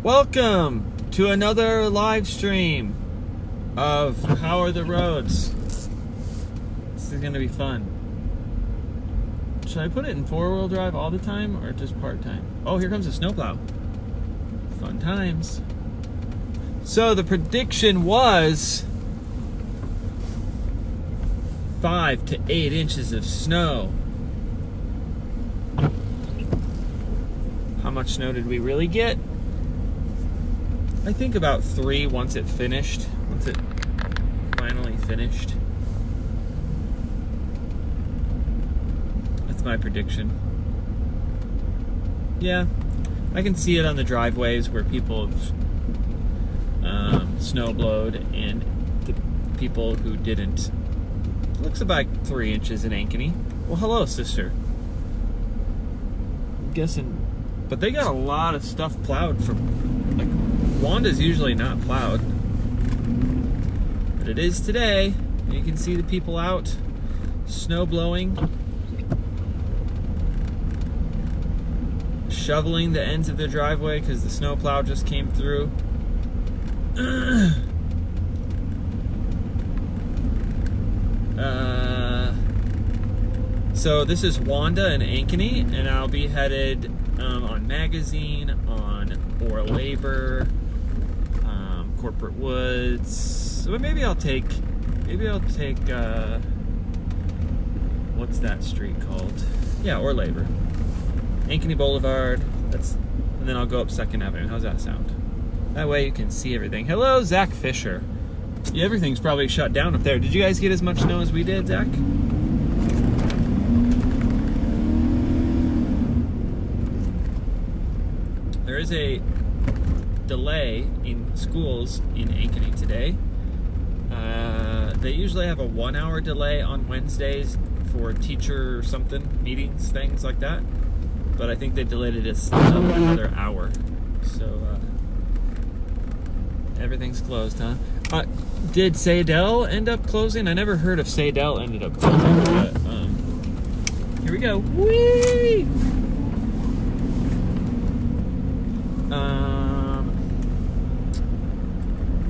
Welcome to another live stream of How Are the Roads. This is going to be fun. Should I put it in four-wheel drive all the time or just part-time? Oh, here comes a snowplow. Fun times. So the prediction was 5 to 8 inches of snow. How much snow did we really get? I think about 3 once it finished. Once it finally finished. That's my prediction. Yeah, I can see it on the driveways where people have snowblowed and the people who didn't. It looks about 3 inches in Ankeny. Well, hello, sister. I'm guessing, but they got a lot of stuff plowed from, like, Wanda's usually not plowed, but it is today. You can see the people out snow blowing, shoveling the ends of their driveway because the snow plow just came through. So this is Wanda and Ankeny, and I'll be headed on Magazine, on Or Labor, Corporate Woods. So maybe I'll take what's that street called? Yeah, Or Labor. Ankeny Boulevard. And then I'll go up 2nd Avenue. How's that sound? That way you can see everything. Hello, Zach Fisher. Yeah, everything's probably shut down up there. Did you guys get as much snow as we did, Zach? There is a delay in schools in Ankeny today. They usually have a 1-hour delay on Wednesdays for teacher something, meetings, things like that. But I think they delayed it another hour. So everything's closed, huh? Did Sadell end up closing? I never heard if Sadell ended up closing, but here we go. Whee!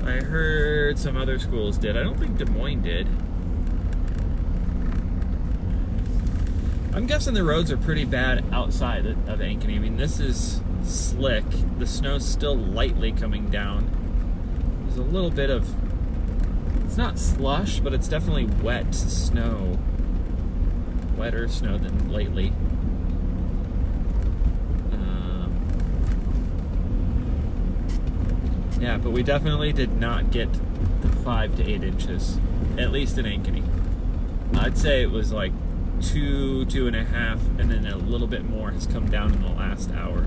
I heard some other schools did. I don't think Des Moines did. I'm guessing the roads are pretty bad outside of Ankeny. I mean, this is slick. The snow's still lightly coming down. There's a little bit of, it's not slush, but it's definitely wet snow. Wetter snow than lately. Yeah, but we definitely did not get the 5 to 8 inches, at least in Ankeny. I'd say it was like 2.5, and then a little bit more has come down in the last hour.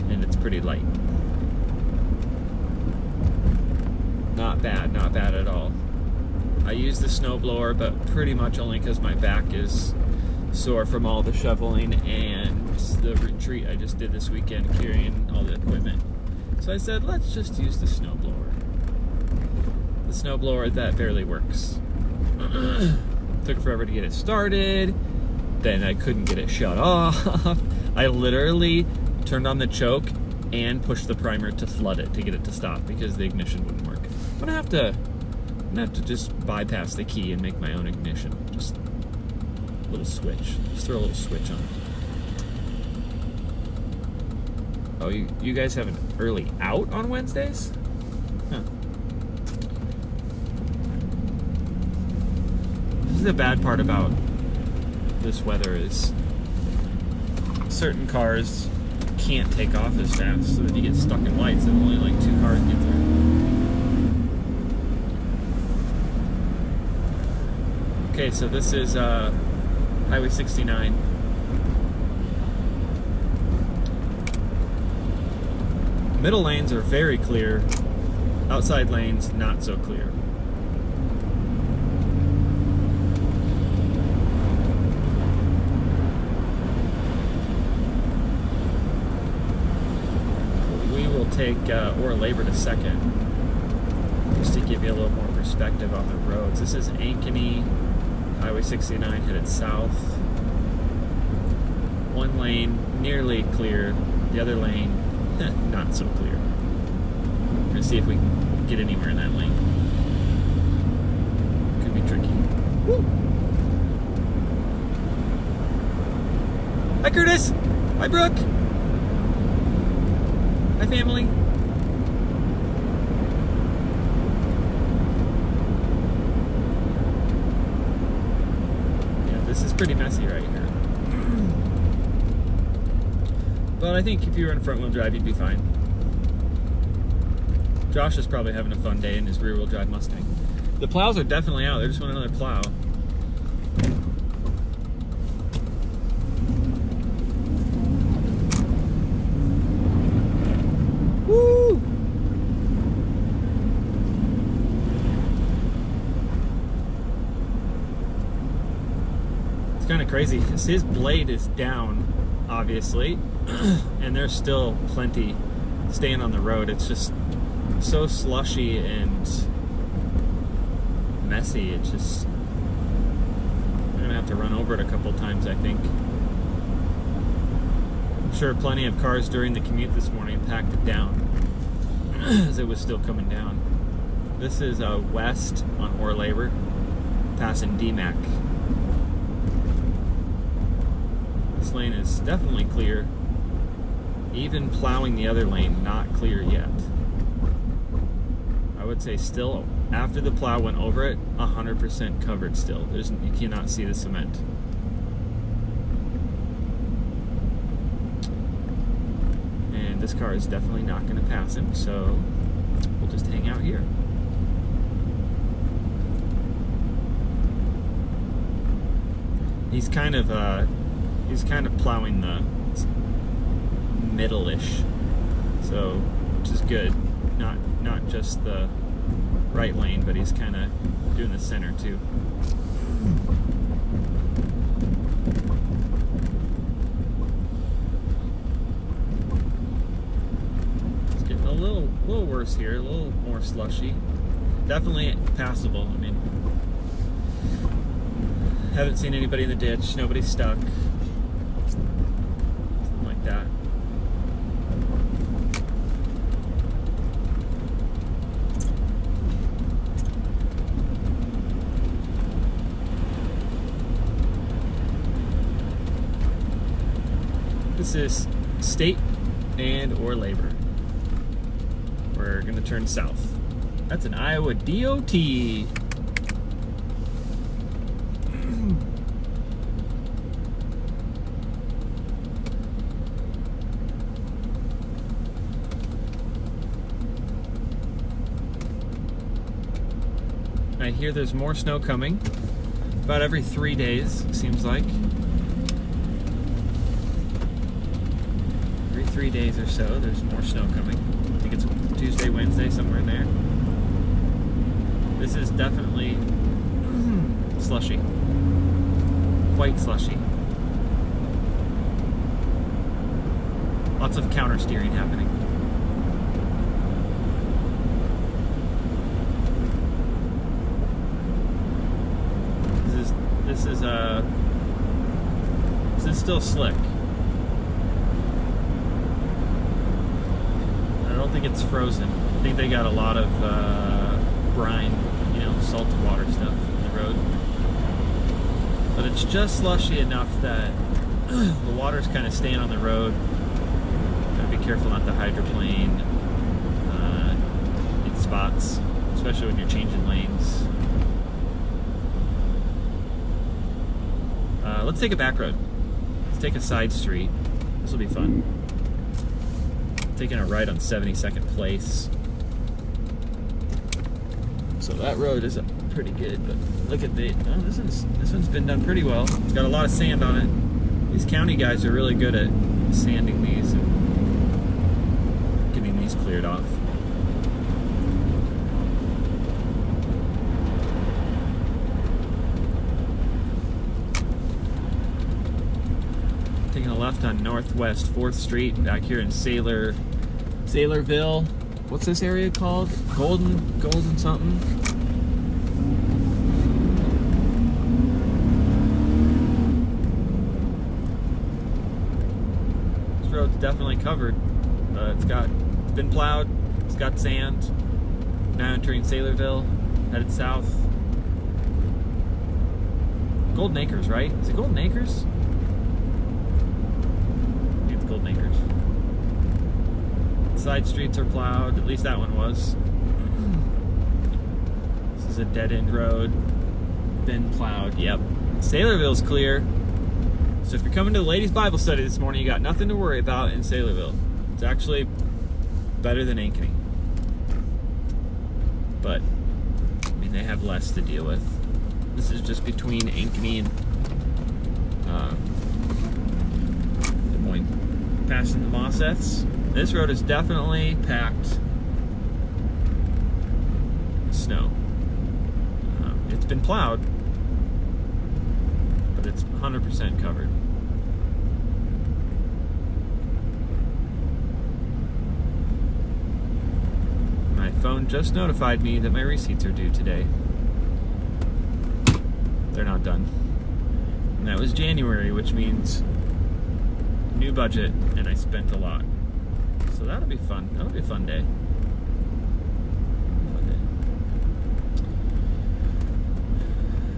And it's pretty light. Not bad at all. I use the snowblower, but pretty much only because my back is sore from all the shoveling and the retreat I just did this weekend carrying all the equipment. So I said, let's just use the snowblower. The snowblower that barely works. Took forever to get it started. Then I couldn't get it shut off. I literally turned on the choke and pushed the primer to flood it to get it to stop because the ignition wouldn't work. I'm gonna have to just bypass the key and make my own ignition. Just a little switch. Just throw a little switch on. Oh, you guys have an early out on Wednesdays? Huh. This is the bad part about this weather is certain cars can't take off as fast, so that you get stuck in lights and only like 2 cars get through. Okay, so this is Highway 69. Middle lanes are very clear. Outside lanes, not so clear. We will take Or Labor to 2nd, just to give you a little more perspective on the roads. This is Ankeny, Highway 69 headed south. One lane nearly clear, the other lane Not so clear. We're gonna see if we can get anywhere in that lane. Could be tricky. Woo! Hi, Curtis! Hi, Brooke! Hi, family! Yeah, this is pretty messy right here. But I think if you were in front-wheel drive, you'd be fine. Josh is probably having a fun day in his rear-wheel drive Mustang. The plows are definitely out. They just want another plow. Woo! It's kind of crazy. His blade is down, obviously, and there's still plenty staying on the road. It's just so slushy and messy. It's just, I'm gonna have to run over it a couple times, I think. I'm sure plenty of cars during the commute this morning packed it down as it was still coming down. This is west on Ore Labor, passing DMAC. This lane is definitely clear. Even plowing the other lane, not clear yet. I would say still, after the plow went over it, 100% covered still. You cannot see the cement. And this car is definitely not going to pass him, so we'll just hang out here. He's kind of plowing the middle-ish, so which is good. Not just the right lane, but he's kind of doing the center too. It's getting a little worse here, a little more slushy. Definitely passable. I mean, haven't seen anybody in the ditch. Nobody's stuck. Something like that. This is State and Ore Labor. We're gonna turn south. That's an Iowa DOT. I hear there's more snow coming. About every 3 days, seems like. 3 days or so, there's more snow coming. I think it's Tuesday, Wednesday, somewhere in there. This is definitely slushy. Quite slushy. Lots of counter steering happening. This is still slick. I don't think it's frozen. I think they got a lot of brine, salted water stuff in the road. But it's just slushy enough that the water's kind of staying on the road. Gotta be careful not to hydroplane in spots, especially when you're changing lanes. Let's take a back road. Let's take a side street. This will be fun. Taking a ride on 72nd Place. So that road is pretty good, but look at this one's been done pretty well. It's got a lot of sand on it. These county guys are really good at sanding these and getting these cleared off. Taking a left on Northwest 4th Street back here in Saylorville. What's this area called? Golden something. This road's definitely covered, It's been plowed. It's got sand. Now entering Saylorville, headed south. Golden Acres, right? Is it Golden Acres? I think it's Golden Acres. Side streets are plowed. At least that one was. This is a dead-end road. Been plowed. Yep. Saylorville's clear. So if you're coming to the ladies' Bible study this morning, you got nothing to worry about in Saylorville. It's actually better than Ankeny. But, I mean, they have less to deal with. This is just between Ankeny and Des Moines. Passing the Mosseths. This road is definitely packed snow. It's been plowed, but it's 100% covered. My phone just notified me that my receipts are due today. They're not done. And that was January, which means new budget, and I spent a lot. So that'll be fun. That'll be a fun day. I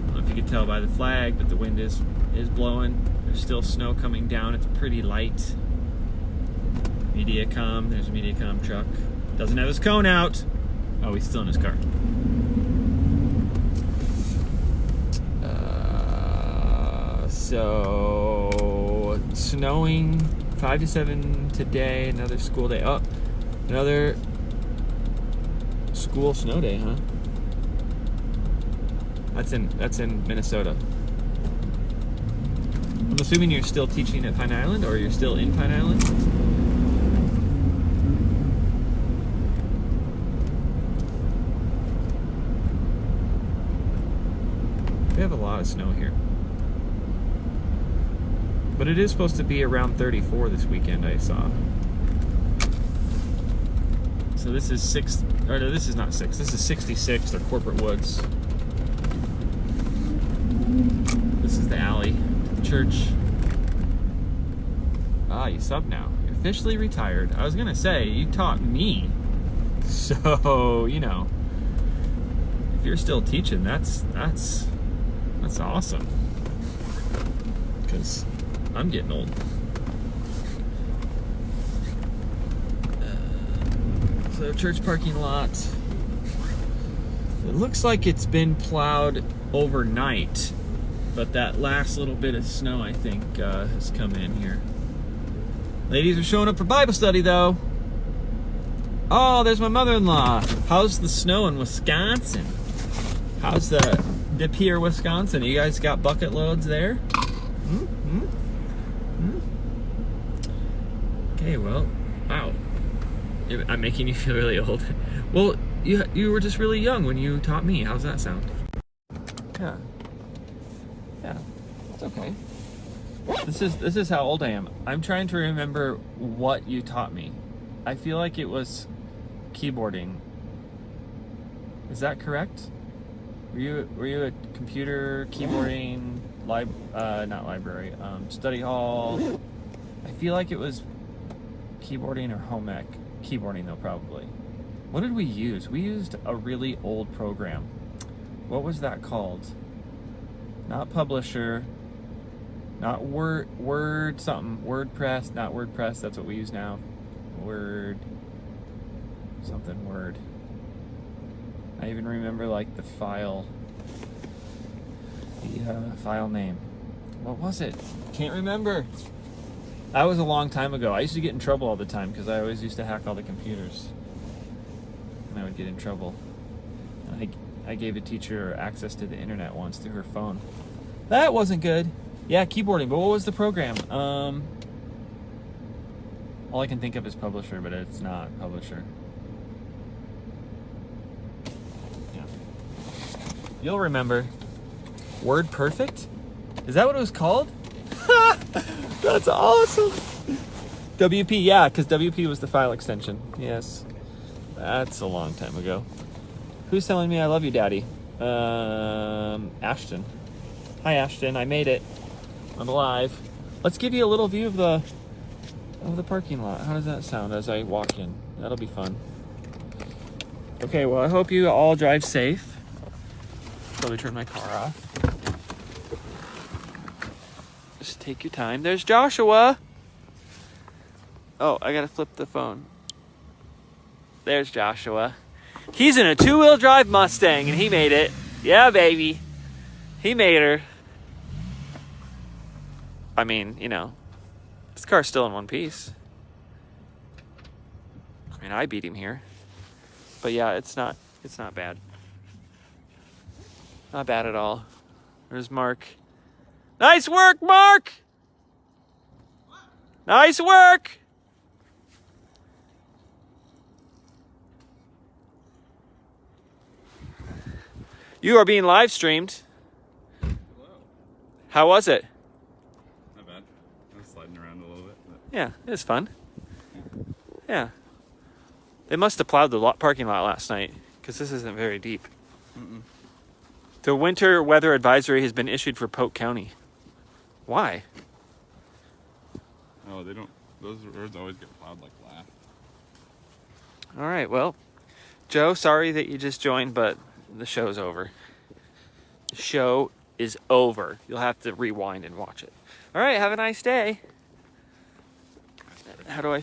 don't know if you can tell by the flag, but the wind is blowing. There's still snow coming down. It's pretty light. Mediacom. There's a Mediacom truck. Doesn't have his cone out. Oh, he's still in his car. So, snowing 5 to 7 today. Another school day. Oh, another school snow day, huh? That's in Minnesota. I'm assuming you're still teaching at Pine Island, or you're still in Pine Island. We have a lot of snow here. But it is supposed to be around 34 this weekend, I saw. So this is this is not 6. This is 66, they're Corporate Woods. This is the alley to the church. Ah, you sub now. You're officially retired. I was gonna say, you taught me. So, you know, if you're still teaching, that's awesome. Because I'm getting old. So church parking lot. It looks like it's been plowed overnight, but that last little bit of snow, I think, has come in here. Ladies are showing up for Bible study, though. Oh, there's my mother-in-law. How's the snow in Wisconsin? How's the dip here, Wisconsin? You guys got bucket loads there? Okay, well, wow. I'm making you feel really old. Well, you were just really young when you taught me. How's that sound? Yeah. Yeah, it's okay. This is how old I am. I'm trying to remember what you taught me. I feel like it was keyboarding. Is that correct? Were you a computer keyboarding not library, study hall? I feel like it was keyboarding or home ec. Keyboarding though, probably. What did we use? We used a really old program. What was that called? Not Publisher, not Word something. WordPress, not WordPress, that's what we use now. Word. I even remember like the file name. What was it? Can't remember. That was a long time ago. I used to get in trouble all the time because I always used to hack all the computers. And I would get in trouble. I gave a teacher access to the internet once through her phone. That wasn't good. Yeah, keyboarding, but what was the program? All I can think of is Publisher, but it's not Publisher. Yeah. You'll remember. Word Perfect? Is that what it was called? That's awesome. WP, yeah, because WP was the file extension. Yes. That's a long time ago. Who's telling me I love you, Daddy? Ashton. Hi, Ashton. I made it. I'm alive. Let's give you a little view of of the parking lot. How does that sound as I walk in? That'll be fun. Okay, well, I hope you all drive safe. Let me turn my car off. Just take your time. There's Joshua. Oh, I gotta flip the phone. There's Joshua. He's in a 2-wheel drive Mustang and he made it. Yeah, baby. He made her. I mean, you know, this car's still in one piece. I mean, I beat him here. But yeah, it's not bad. Not bad at all. There's Mark. Nice work, Mark! Nice work! You are being live streamed. Hello. How was it? Not bad. I was sliding around a little bit. But... Yeah, it was fun. Yeah. They must have plowed the parking lot last night, because this isn't very deep. Mm-mm. The winter weather advisory has been issued for Polk County. Why? Oh, they don't. Those roads always get plowed like last. All right, well, Joe, sorry that you just joined, but the show's over. The show is over. You'll have to rewind and watch it. All right, have a nice day. How do I...